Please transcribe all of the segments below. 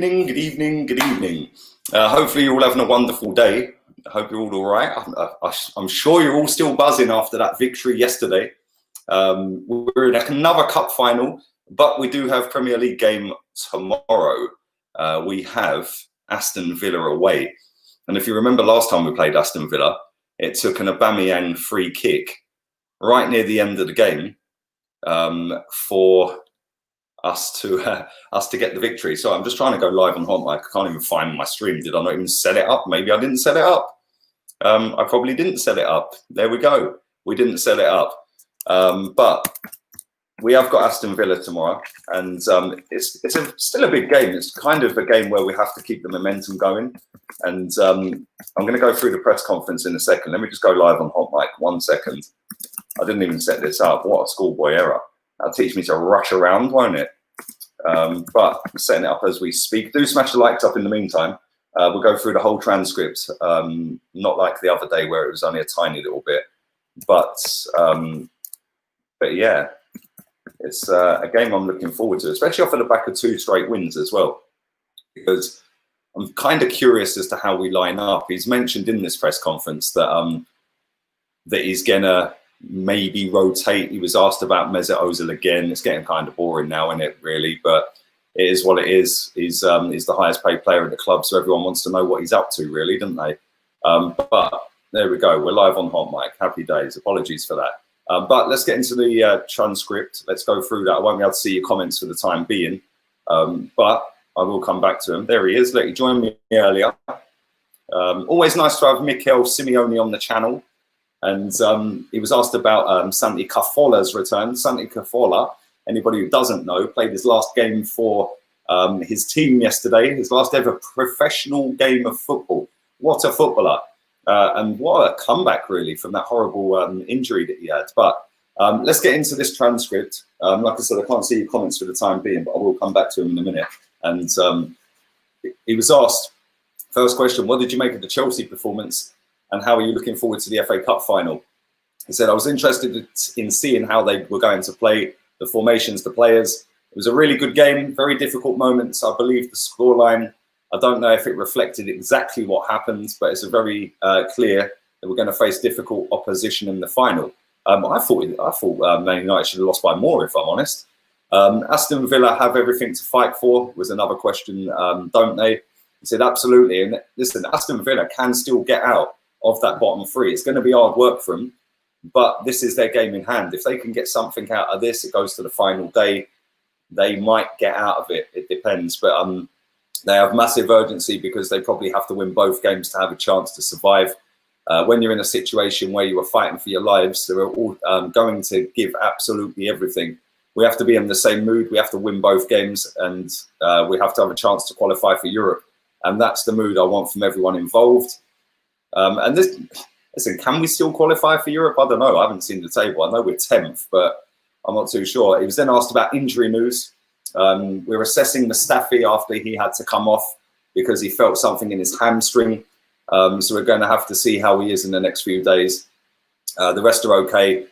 Good evening, good evening. Hopefully you're all having a wonderful day. I hope you're all right. I'm sure you're all still buzzing after that victory yesterday. We're in another cup final, but we do have Premier League game tomorrow. We have Aston Villa away. And if you remember last time we played Aston Villa, it took an Aubameyang free kick right near the end of the game for us to get the victory. So I'm just trying to go live on HOTMIC. I can't even find my stream. Did I not even set it up? Maybe I didn't set it up. I probably didn't set it up. There we go. We didn't set it up. But we have got Aston Villa tomorrow, and it's still a big game. It's kind of a game where we have to keep the momentum going. And I'm going to go through the press conference in a second. Let me just go live on HOTMIC. 1 second. I didn't even set this up. What a schoolboy error. That'll teach me to rush around, won't it? But I'm setting it up as we speak. Do smash the likes up in the meantime. We'll go through the whole transcript, not like the other day where it was only a tiny little bit. But yeah, it's a game I'm looking forward to, especially off of the back of 2 straight wins as well. Because I'm kind of curious as to how we line up. He's mentioned in this press conference that that he's gonna maybe rotate. He was asked about Mesut Ozil again. It's getting kind of boring now, isn't it, really? But it is what it is. He's the highest paid player in the club, so everyone wants to know what he's up to, really, don't they? But there we go. We're live on HOTMIC. Happy days. Apologies for that. But let's get into the transcript. Let's go through that. I won't be able to see your comments for the time being, but I will come back to him. There he is. Look, he joined me earlier. Always nice to have Mikel Simeone on the channel. And he was asked about Santi Cazorla's return. Santi Cazorla, anybody who doesn't know, played his last game for his team yesterday, his last ever professional game of football. What a footballer. And what a comeback, really, from that horrible injury that he had. But let's get into this transcript. Like I said, I can't see your comments for the time being, but I will come back to him in a minute. And he was asked, first question, what did you make of the Chelsea performance? And how are you looking forward to the FA Cup final? He said, I was interested in seeing how they were going to play, the formations, the players. It was a really good game, very difficult moments. I believe the scoreline, I don't know if it reflected exactly what happened, but it's a very clear that we're going to face difficult opposition in the final. I thought Man United should have lost by more, if I'm honest. Aston Villa have everything to fight for, was another question, don't they? He said, absolutely. And listen, Aston Villa can still get out of that bottom 3. It's going to be hard work for them, but this is their game in hand. If they can get something out of this, it goes to the final day, they might get out of it. It depends, but they have massive urgency because they probably have to win both games to have a chance to survive. When you're in a situation where you are fighting for your lives, they're all going to give absolutely everything. We have to be in the same mood. We have to win both games, and we have to have a chance to qualify for Europe. And that's the mood I want from everyone involved. And listen, can we still qualify for Europe? I don't know. I haven't seen the table. I know we're 10th, but I'm not too sure. He was then asked about injury news. We're assessing Mustafi after he had to come off because he felt something in his hamstring. So we're going to have to see how he is in the next few days. The rest are okay.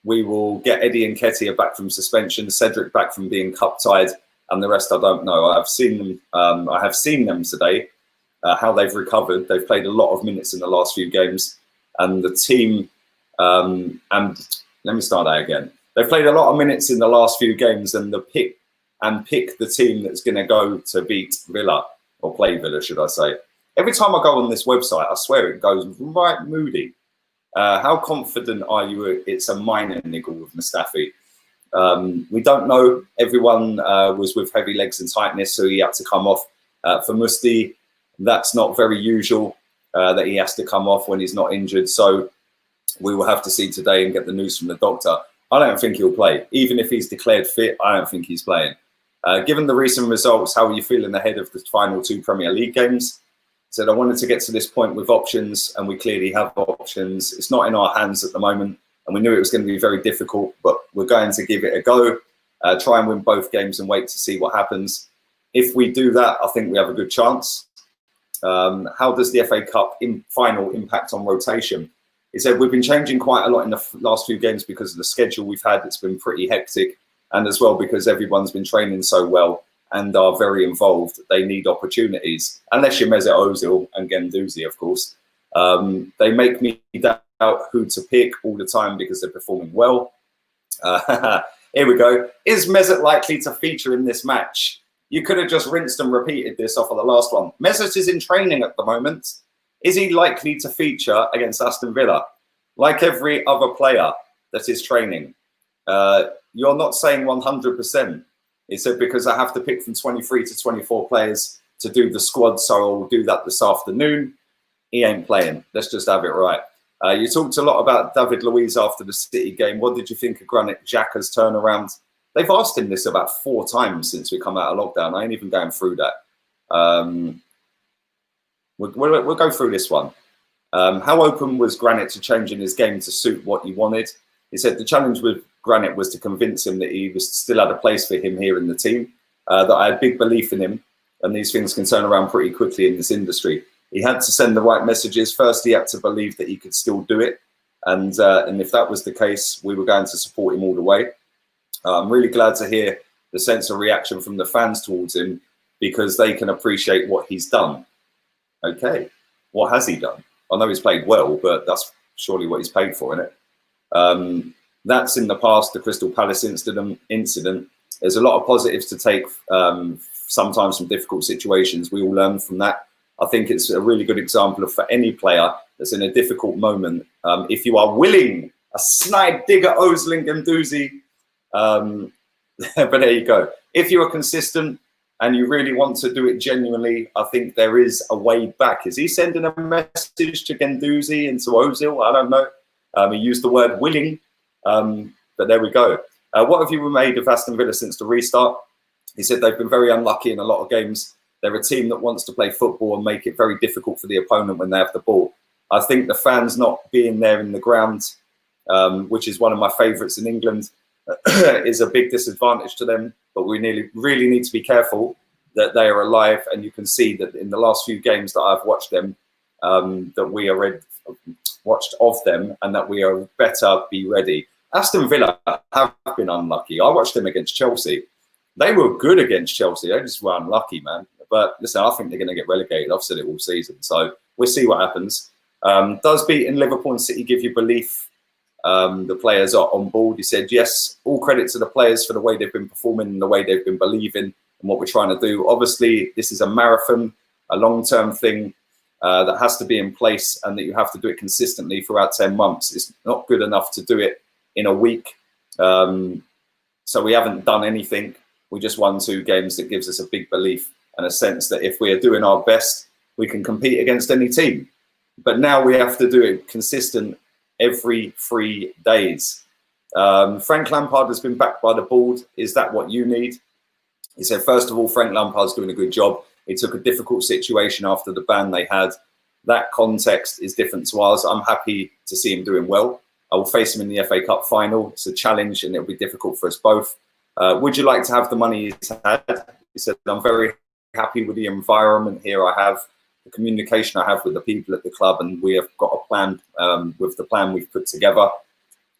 We will get Eddie and Nketiah back from suspension, Cedric back from being cup-tied, and the rest I don't know. I have seen them today. How they've recovered. They've played a lot of minutes in the last few games, and the team, and let me start that again. They've played a lot of minutes in the last few games, and pick the team that's going to go to beat Villa, or play Villa, should I say. Every time I go on this website, I swear it goes right moody. How confident are you it's a minor niggle with Mustafi? We don't know. Everyone was with heavy legs and tightness, so he had to come off. For Musti, that's not very usual that he has to come off when he's not injured. So we will have to see today and get the news from the doctor. I don't think he'll play. Even if he's declared fit, I don't think he's playing. Given the recent results, how are you feeling ahead of the final 2 Premier League games? He said, I wanted to get to this point with options, and we clearly have options. It's not in our hands at the moment, and we knew it was going to be very difficult, but we're going to give it a go, try and win both games and wait to see what happens. If we do that, I think we have a good chance. How does the FA Cup final impact on rotation? He said, we've been changing quite a lot in the last few games because of the schedule we've had. It's been pretty hectic, and as well because everyone's been training so well and are very involved, they need opportunities. Unless you're Mesut Ozil and Guendouzi, of course. They make me doubt who to pick all the time because they're performing well. Here we go. Is Mesut likely to feature in this match? You could have just rinsed and repeated this off of the last one. Mesut is in training at the moment. Is he likely to feature against Aston Villa? Like every other player that is training. You're not saying 100%. He said, because I have to pick from 23 to 24 players to do the squad, so I'll do that this afternoon. He ain't playing. Let's just have it right. You talked a lot about David Luiz after the City game. What did you think of Granit Xhaka's turnaround? They've asked him this about 4 times since we come out of lockdown. I ain't even going through that. We'll go through this one. How open was Granit to changing his game to suit what he wanted? He said the challenge with Granit was to convince him that he still had a place for him here in the team, that I had big belief in him, and these things can turn around pretty quickly in this industry. He had to send the right messages. First, he had to believe that he could still do it, and if that was the case, we were going to support him all the way. I'm really glad to hear the sense of reaction from the fans towards him, because they can appreciate what he's done. Okay, what has he done? I know he's played well, but that's surely what he's paid for, isn't it? That's in the past, the Crystal Palace incident. There's a lot of positives to take sometimes from difficult situations. We all learn from that. I think it's a really good example of, for any player that's in a difficult moment, if you are willing, a snide digger, Ozil and Guendouzi, but there you go. If you are consistent and you really want to do it genuinely, I think there is a way back. Is he sending a message to Guendouzi and to Ozil? I don't know. He used the word willing, but there we go. What have you made of Aston Villa since the restart? He said they've been very unlucky in a lot of games. They're a team that wants to play football and make it very difficult for the opponent when they have the ball. I think the fans not being there in the ground, which is one of my favourites in England, is a big disadvantage to them. But we really need to be careful that they are alive. And you can see that in the last few games that I've watched them, that we are watched of them, and that we are better be ready. Aston Villa have been unlucky. I watched them against Chelsea. They were good against Chelsea. They just were unlucky, man. But listen, I think they're going to get relegated. I've said it all season. So we'll see what happens. Does beating Liverpool and City give you belief the players are on board? He said, yes, all credit to the players for the way they've been performing and the way they've been believing in what we're trying to do. Obviously, this is a marathon, a long-term thing that has to be in place, and that you have to do it consistently throughout 10 months. It's not good enough to do it in a week. So we haven't done anything. We just won 2 games that gives us a big belief and a sense that if we are doing our best, we can compete against any team. But now we have to do it consistent every 3 days. Frank Lampard has been backed by the board. Is that what you need? He said, first of all, Frank Lampard's doing a good job. He took a difficult situation after the ban they had. That context is different to ours. I'm happy to see him doing well. I will face him in the FA Cup final. It's a challenge and it'll be difficult for us both. Would you like to have the money he's had? He said, I'm very happy with the environment here I have, the communication I have with the people at the club, and we have got a plan with the plan we've put together.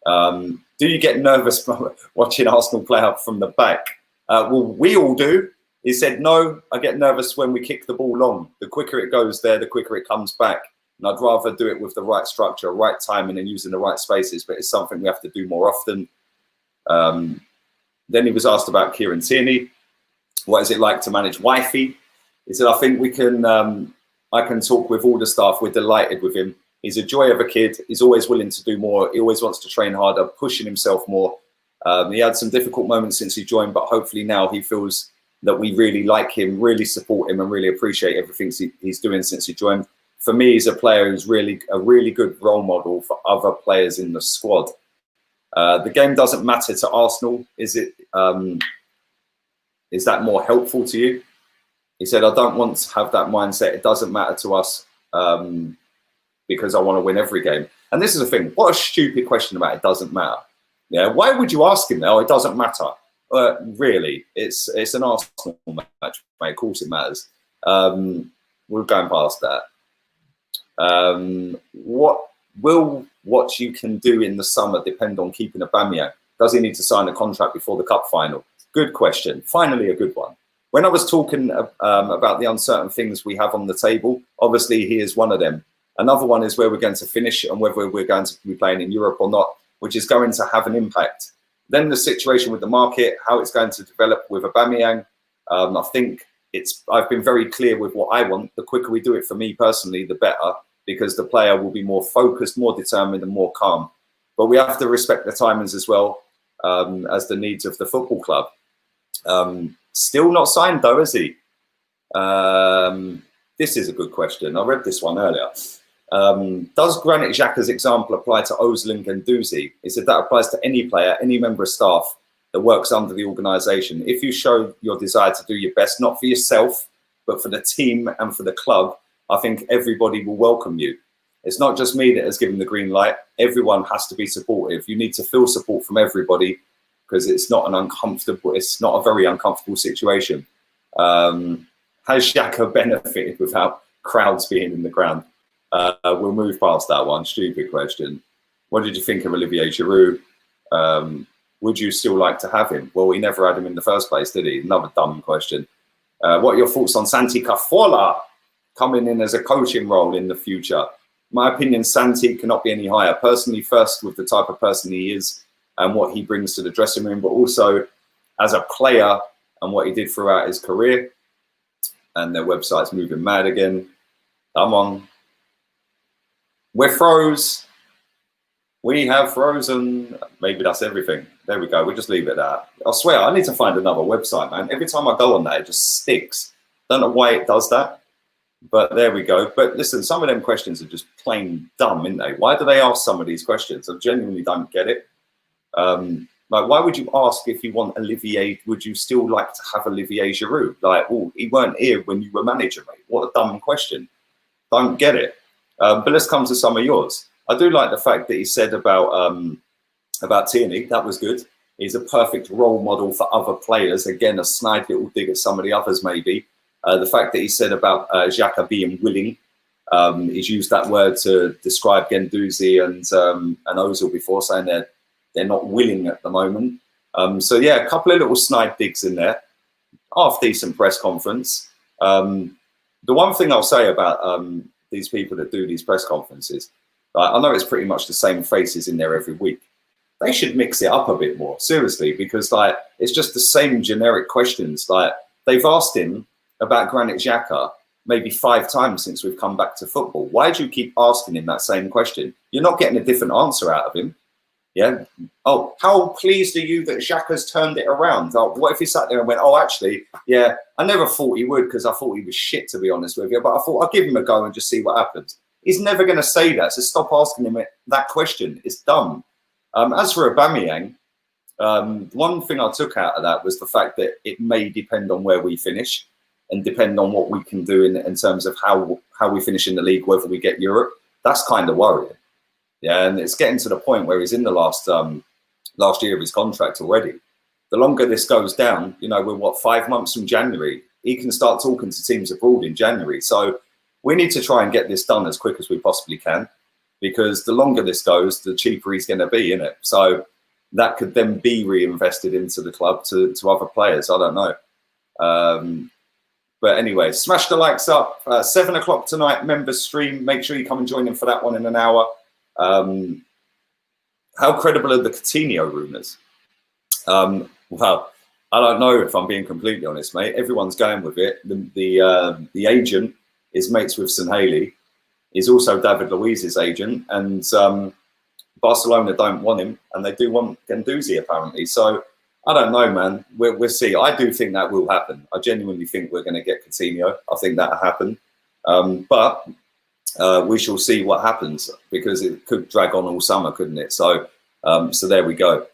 Do you get nervous watching Arsenal play up from the back? Well, we all do. He said, no, I get nervous when we kick the ball long. The quicker it goes there, the quicker it comes back. And I'd rather do it with the right structure, right timing, and using the right spaces, but it's something we have to do more often. Then he was asked about Kieran Tierney. What is it like to manage wifey? He said, I think we can, I can talk with all the staff. We're delighted with him. He's a joy of a kid. He's always willing to do more. He always wants to train harder, pushing himself more. He had some difficult moments since he joined, but hopefully now he feels that we really like him, really support him, and really appreciate everything he's doing since he joined. For me, he's a player who's really a really good role model for other players in the squad. The game doesn't matter to Arsenal. Is it? Is that more helpful to you? He said, I don't want to have that mindset. It doesn't matter to us because I want to win every game. And this is the thing. What a stupid question about it doesn't matter. Yeah. Why would you ask him that? Oh, it doesn't matter. Really, it's an Arsenal match, mate. Of course it matters. We're going past that. What you can do in the summer depend on keeping Aubameyang? Does he need to sign a contract before the cup final? Good question. Finally, a good one. when I was talking about the uncertain things we have on the table, obviously he is one of them. Another one is where we're going to finish and whether we're going to be playing in Europe or not, which is going to have an impact. Then the situation with the market, how it's going to develop with Aubameyang. I think I've been very clear with what I want. The quicker we do it for me personally, the better, because the player will be more focused, more determined and more calm. But we have to respect the timings as well, as the needs of the football club. Still not signed though, is he? This is a good question. I read this one earlier. Does Granit Xhaka's example apply to Ozil and Guendouzi? He said that applies to any player, any member of staff that works under the organisation. If you show your desire to do your best, not for yourself, but for the team and for the club, I think everybody will welcome you. It's not just me that has given the green light. Everyone has to be supportive. You need to feel support from everybody, because it's not a very uncomfortable situation. Has Xhaka benefited without crowds being in the ground? We'll move past that one. Stupid question. What did you think of Olivier Giroud? Would you still like to have him? Well, we never had him in the first place, did he? Another dumb question. What are your thoughts on Santi Cazorla coming in as a coaching role in the future? My opinion, Santi cannot be any higher. Personally, first with the type of person he is and what he brings to the dressing room, but also as a player and what he did throughout his career. And their website's moving mad again. Come on. We're froze. We have frozen. Maybe that's everything. There we go. We'll just leave it at that. I swear, I need to find another website, man. Every time I go on that, it just sticks. Don't know why it does that. But there we go. But listen, some of them questions are just plain dumb, aren't they? Why do they ask some of these questions? I genuinely don't get it. Like, why would you ask if you want Olivier? Would you still like to have Olivier Giroud? Like, oh, he weren't here when you were manager, mate. What a dumb question. Don't get it. But let's come to some of yours. I do like the fact that he said about Tierney. That was good. He's a perfect role model for other players. Again, a snide little dig at some of the others, maybe. The fact that he said about Xhaka being willing. He's used that word to describe Guendouzi and Ozil before, saying they're not willing at the moment. So yeah, a couple of little snide digs in there. Half decent press conference. The one thing I'll say about these people that do these press conferences, I know it's pretty much the same faces in there every week. They should mix it up a bit more, seriously, because like it's just the same generic questions. Like they've asked him about Granit Xhaka maybe 5 times since we've come back to football. Why do you keep asking him that same question? You're not getting a different answer out of him. Yeah. Oh, how pleased are you that Xhaka's turned it around? Oh, what if he sat there and went, oh, actually, yeah, I never thought he would because I thought he was shit, to be honest with you. But I thought I'll give him a go and just see what happens. He's never going to say that. So stop asking him that question. It's dumb. As for Aubameyang, one thing I took out of that was the fact that it may depend on where we finish and depend on what we can do in terms of how we finish in the league, whether we get Europe. That's kind of worrying. Yeah, and it's getting to the point where he's in the last year of his contract already. The longer this goes down, you know, we're what, 5 months from January. He can start talking to teams abroad in January. So we need to try and get this done as quick as we possibly can, because the longer this goes, the cheaper he's going to be, innit? So that could then be reinvested into the club to other players. I don't know. But anyway, smash the likes up. 7 o'clock tonight, members stream. Make sure you come and join in for that one in an hour. How credible are the Coutinho rumours? Well, I don't know, if I'm being completely honest, mate. Everyone's going with it. The agent is mates with St. Haley. He's also David Luiz's agent, and Barcelona don't want him, and they do want Guendouzi apparently. So I don't know, man. We'll see. I do think that will happen. I genuinely think we're going to get Coutinho. I think that'll happen. But we shall see what happens, because it could drag on all summer, couldn't it? So, so there we go.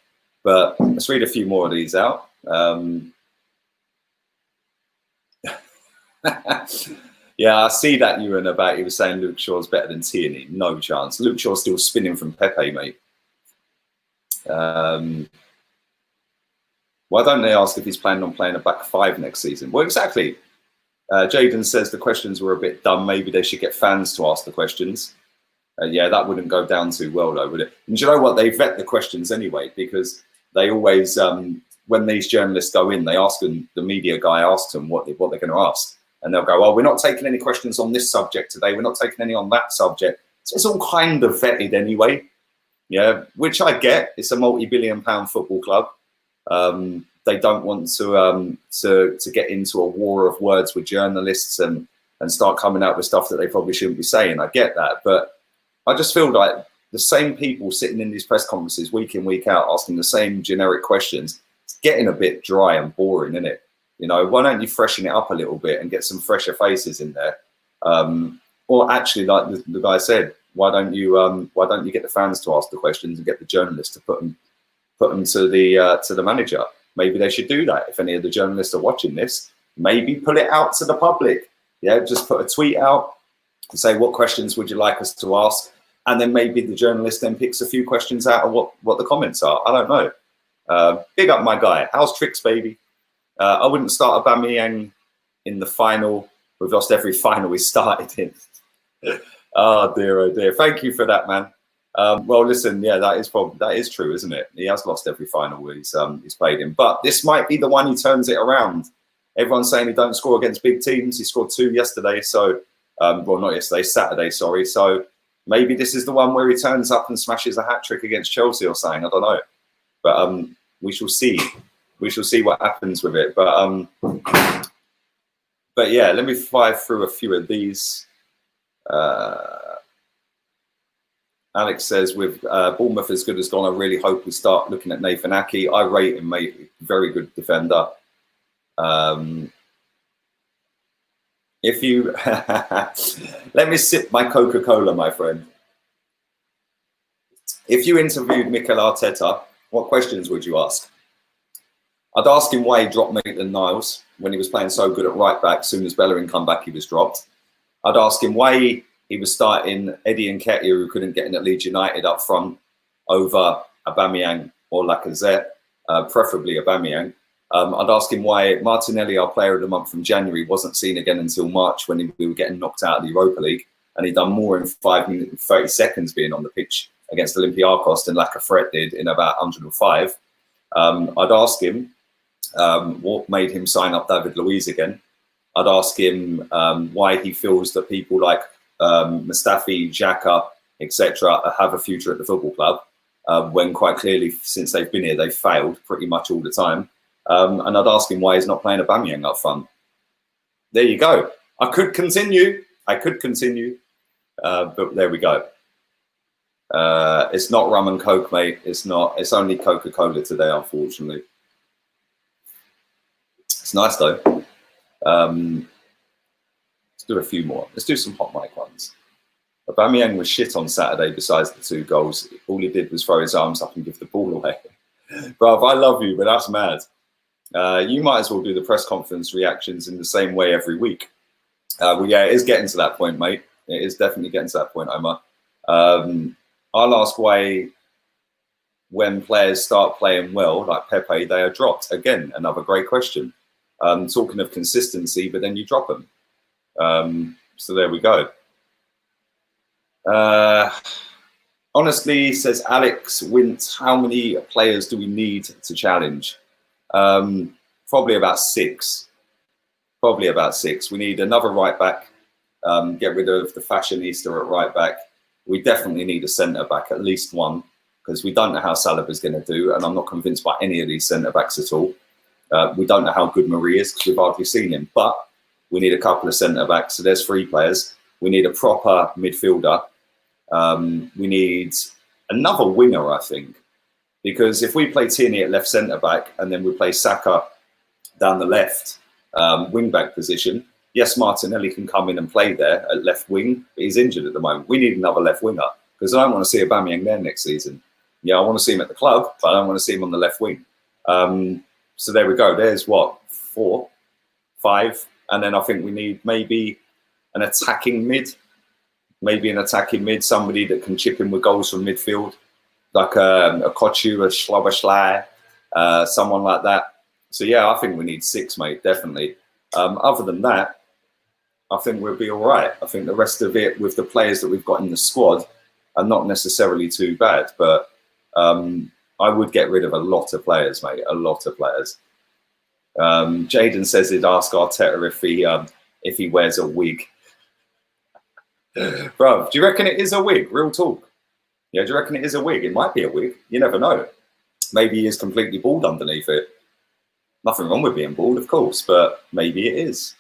But let's read a few more of these out. Yeah, I see that you were about. He was saying Luke Shaw's better than Tierney. No chance. Luke Shaw's still spinning from Pepe, mate. Why don't they ask if he's planning on playing a back 5 next season? Well, exactly. Jaden says the questions were a bit dumb. Maybe they should get fans to ask the questions. Yeah, that wouldn't go down too well, though, would it? And do you know what? They vet the questions anyway, because they always, when these journalists go in, they ask them, the media guy asks them what they're going to ask. And they'll go, oh, we're not taking any questions on this subject today. We're not taking any on that subject. So it's all kind of vetted anyway. Yeah, which I get. It's a multi-billion-pound football club. They don't want to get into a war of words with journalists and start coming out with stuff that they probably shouldn't be saying. I get that. But I just feel like the same people sitting in these press conferences week in, week out, asking the same generic questions, it's getting a bit dry and boring, isn't it? You know, why don't you freshen it up a little bit and get some fresher faces in there? Or actually, like the guy said, why don't you get the fans to ask the questions and get the journalists to put them to the manager? Maybe they should do that. If any of the journalists are watching this, maybe put it out to the public. Yeah, just put a tweet out and say, what questions would you like us to ask? And then maybe the journalist then picks a few questions out of what the comments are. I don't know. Big up my guy. How's tricks, baby? I wouldn't start Aubameyang in the final. We've lost every final we started in. Oh dear. Thank you for that, man. Well, listen, yeah, that is true, isn't it? He has lost every final he's played in. But this might be the one he turns it around. Everyone's saying he don't score against big teams. He scored 2 yesterday, so well, not yesterday, Saturday, sorry. So maybe this is the one where he turns up and smashes a hat-trick against Chelsea or something. I don't know. But we shall see. We shall see what happens with it. But yeah, let me fly through a few of these. Alex says, with Bournemouth as good as gone, I really hope we start looking at Nathan Ake. I rate him, mate. Very good defender. If you let me sip my Coca-Cola, my friend. If you interviewed Mikel Arteta, what questions would you ask? I'd ask him why he dropped Maitland-Niles when he was playing so good at right back. As soon as Bellerin come back, he was dropped. I'd ask him why he was starting Eddie Nketiah, who couldn't get in at Leeds United, up front over Aubameyang or Lacazette, preferably Aubameyang. I'd ask him why Martinelli, our player of the month from January, wasn't seen again until March when we were getting knocked out of the Europa League, and he'd done more in 5 minutes and 30 seconds being on the pitch against Olympiacos than Lacazette did in about 105. I'd ask him what made him sign up David Luiz again. I'd ask him why he feels that people like Mustafi, Xhaka, etc. have a future at the football club, when quite clearly since they've been here, they've failed pretty much all the time. And I'd ask him why he's not playing Aubameyang up front. There you go. I could continue, but there we go. It's not rum and coke, mate. It's not. It's only Coca-Cola today, unfortunately. It's nice though. Let's do a few more. Let's do some hot mic ones. Aubameyang was shit on Saturday besides the 2 goals. All he did was throw his arms up and give the ball away. Bruv, I love you, but that's mad. You might as well do the press conference reactions in the same way every week. Well, yeah, it is getting to that point, mate. It is definitely getting to that point, Omar. I'll ask why when players start playing well, like Pepe, they are dropped. Again, another great question. Talking of consistency, but then you drop them. So there we go. Honestly, says Alex Wint, how many players do we need to challenge? Probably about 6. Probably about 6. We need another right back. Get rid of the fashionista at right back. We definitely need a centre back, at least one, because we don't know how Saliba's going to do, and I'm not convinced by any of these centre backs at all. We don't know how good Marie is because we've hardly seen him, but we need a couple of centre backs. So there's 3 players. We need a proper midfielder. We need another winger, I think, because if we play Tierney at left centre back and then we play Saka down the left wing back position, yes, Martinelli can come in and play there at left wing, but he's injured at the moment. We need another left winger because I don't want to see Aubameyang there next season. Yeah, I want to see him at the club, but I don't want to see him on the left wing. So there we go. There's what, 4, 5, and then I think we need maybe an attacking mid. Maybe an attacking mid, somebody that can chip in with goals from midfield, like a Kochu, a Schloberschlei, someone like that. So yeah, I think we need 6, mate, definitely. Other than that, I think we'll be all right. I think the rest of it with the players that we've got in the squad are not necessarily too bad, but I I would get rid of a lot of players, mate. A lot of players. Jaden says he'd ask Arteta if he wears a wig. Bro, do you reckon it is a wig? Real talk. Yeah, do you reckon it is a wig? It might be a wig. You never know. Maybe he is completely bald underneath it. Nothing wrong with being bald, of course, but maybe it is.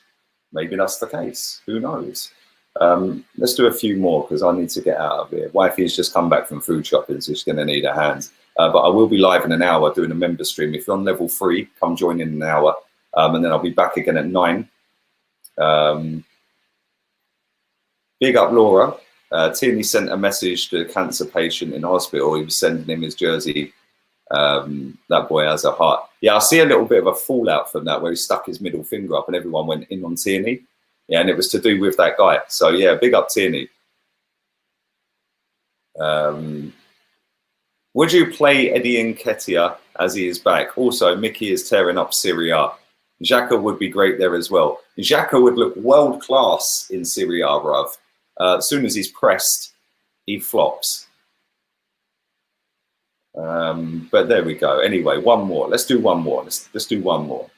Maybe that's the case. Who knows? Let's do a few more because I need to get out of here. Wifey's just come back from food shopping, so she's going to need a hand. But I will be live in an hour doing a member stream. If you're on level 3, come join in an hour. And then I'll be back again at 9. Big up Laura. Tierney sent a message to a cancer patient in hospital. He was sending him his jersey. That boy has a heart. Yeah, I see a little bit of a fallout from that where he stuck his middle finger up and everyone went in on Tierney. Yeah, and it was to do with that guy. So yeah, big up Tierney. Would you play Eddie Nketiah as he is back? Also, Mickey is tearing up Serie A. Xhaka would be great there as well. Xhaka would look world class in Serie A, bruv. As soon as he's pressed, he flops. But there we go. Anyway, one more. Let's do one more. Let's do one more.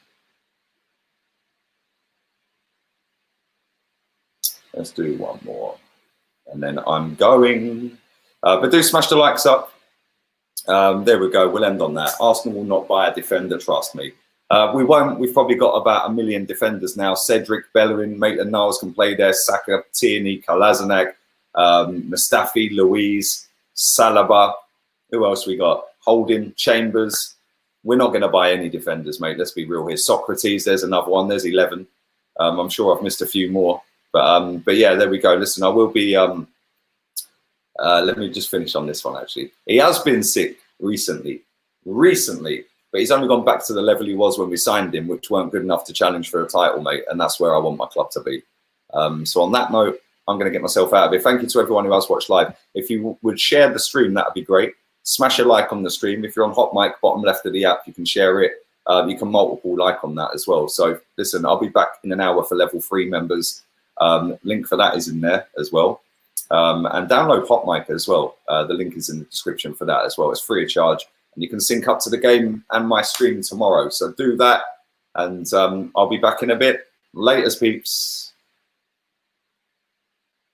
Let's do one more. And then I'm going. But do smash the likes up. There we go. We'll end on that. Arsenal will not buy a defender, trust me. We won't. We've probably got about 1 million defenders now. Cedric, Bellerin, Maitland-Niles can play there. Saka, Tierney, Kolasinac, Mustafi, Louise, Saliba. Who else we got? Holding, Chambers. We're not going to buy any defenders, mate. Let's be real here. Socrates, there's another one. There's 11. I'm sure I've missed a few more. But yeah, there we go. Listen, I will be... let me just finish on this one, actually. He has been sick recently. But he's only gone back to the level he was when we signed him, which weren't good enough to challenge for a title, mate. And that's where I want my club to be. So on that note, I'm going to get myself out of it. Thank you to everyone who has watched live. If you would share the stream, that would be great. Smash a like on the stream. If you're on HOTMIC, bottom left of the app, you can share it. You can multiple like on that as well. So listen, I'll be back in an hour for level 3 members. Link for that is in there as well. And download HOTMIC as well. The link is in the description for that as well. It's free of charge. And you can sync up to the game and my stream tomorrow. So do that. And I'll be back in a bit. Laters, peeps.